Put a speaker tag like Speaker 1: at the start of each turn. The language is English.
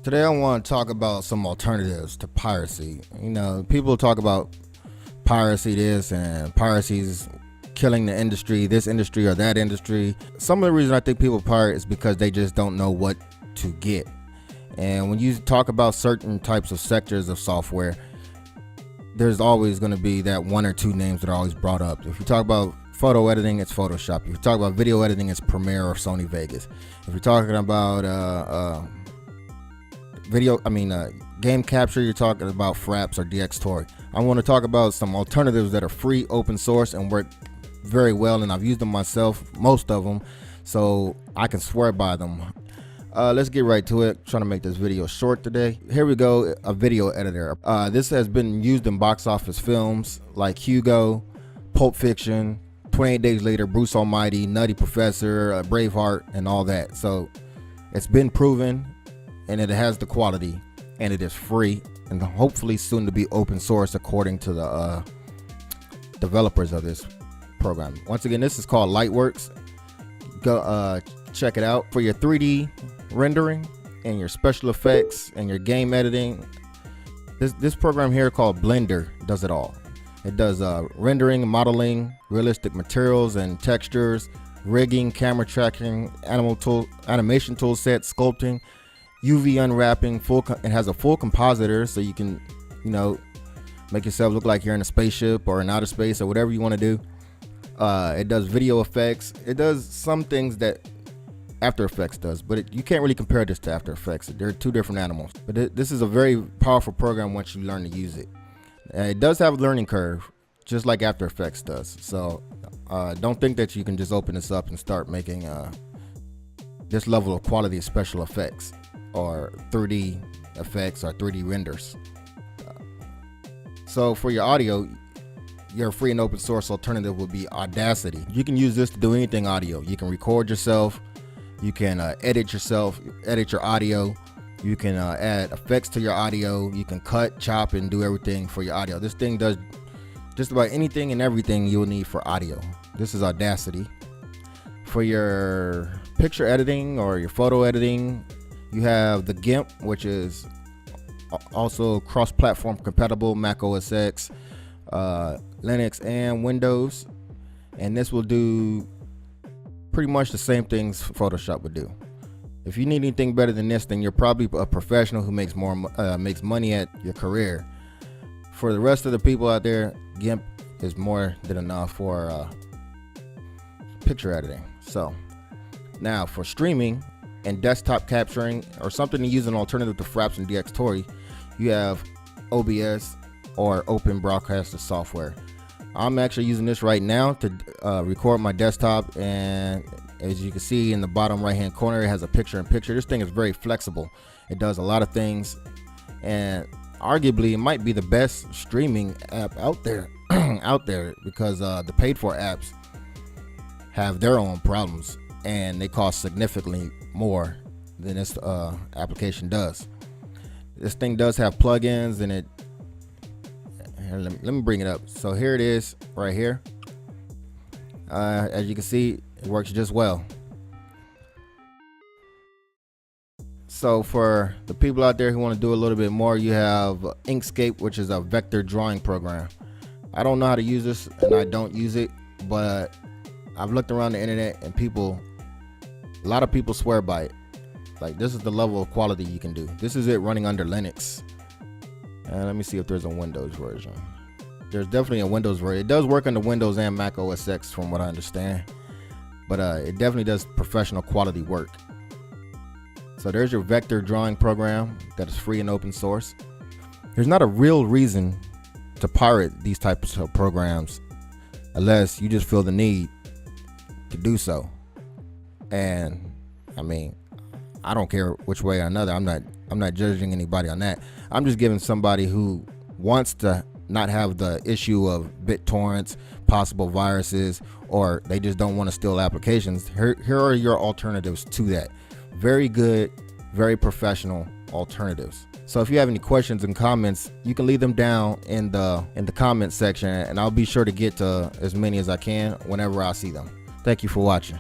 Speaker 1: Today I want to talk about some alternatives to piracy. You know, people talk about piracy this and piracy's killing the industry, this industry or that industry. Some of the reason I think people pirate is because they just don't know what to get. And when you talk about certain types of sectors of software, there's always going to be that one or two names that are always brought up. If you talk about photo editing, it's Photoshop. If you talk about video editing, it's Premiere or Sony Vegas. If you're talking about game capture, you're talking about Fraps or DxTory. I want to talk about some alternatives that are free, open source, and work very well, and I've used them myself, most of them, so I can swear by them. Let's get right to it. I'm trying to make this video short today. Here we go, a video editor. This has been used in box office films like Hugo, Pulp Fiction, 28 Days Later, Bruce Almighty, Nutty Professor, Braveheart, and all that. So it's been proven, and it has the quality, and it is free, and hopefully soon to be open source according to the developers of this program. Once again, this is called Lightworks. Go check it out for your 3D rendering and your special effects and your game editing. This program here called Blender does it all. It does rendering, modeling, realistic materials and textures, rigging, camera tracking, animation tool set, sculpting, UV unwrapping. It has a full compositor, so you can, make yourself look like you're in a spaceship or in outer space or whatever you want to do. It does video effects. It does some things that After Effects does, but you can't really compare this to After Effects. They're two different animals. But this is a very powerful program once you learn to use it. It does have a learning curve, just like After Effects does. So don't think that you can just open this up and start making this level of quality of special effects or 3D effects or 3D renders. So for your audio, your free and open source alternative will be Audacity. You can use this to do anything audio. You can record yourself. You can edit yourself, edit your audio. You can add effects to your audio. You can cut, chop, and do everything for your audio. This thing does just about anything and everything you'll need for audio. This is Audacity. For your picture editing or your photo editing, you have the GIMP, which is also cross-platform compatible, Mac OS X, Linux, and Windows. And this will do pretty much the same things Photoshop would do. If you need anything better than this, then you're probably a professional who makes money at your career. For the rest of the people out there, GIMP is more than enough for picture editing. So now for streaming and desktop capturing, or something to use an alternative to Fraps and DxTory, you have OBS or Open Broadcaster software. I'm actually using this right now to record my desktop, and as you can see in the bottom right hand corner, it has a picture-in-picture. This thing is very flexible. It does a lot of things, and arguably it might be the best streaming app out there because the paid for apps have their own problems, and they cost significantly more than this application does. This thing does have plugins, and let me bring it up. So here it is right here. As you can see, it works just well. So for the people out there who want to do a little bit more, you have Inkscape, which is a vector drawing program. I don't know how to use this, and I don't use it, but I've looked around the internet, and a lot of people swear by it. Like, this is the level of quality you can do. This is it running under Linux. And let me see if there's a Windows version. There's definitely a Windows version. It does work on the Windows and Mac OS X from what I understand. But it definitely does professional quality work. So there's your vector drawing program that is free and open source. There's not a real reason to pirate these types of programs unless you just feel the need to do so. And I mean, I don't care which way or another. I'm not judging anybody on that. I'm just giving somebody who wants to not have the issue of BitTorrents, possible viruses, or they just don't want to steal applications. Here are your alternatives to that. Very good, very professional alternatives. So if you have any questions and comments, you can leave them down in the comment section, and I'll be sure to get to as many as I can whenever I see them. Thank you for watching.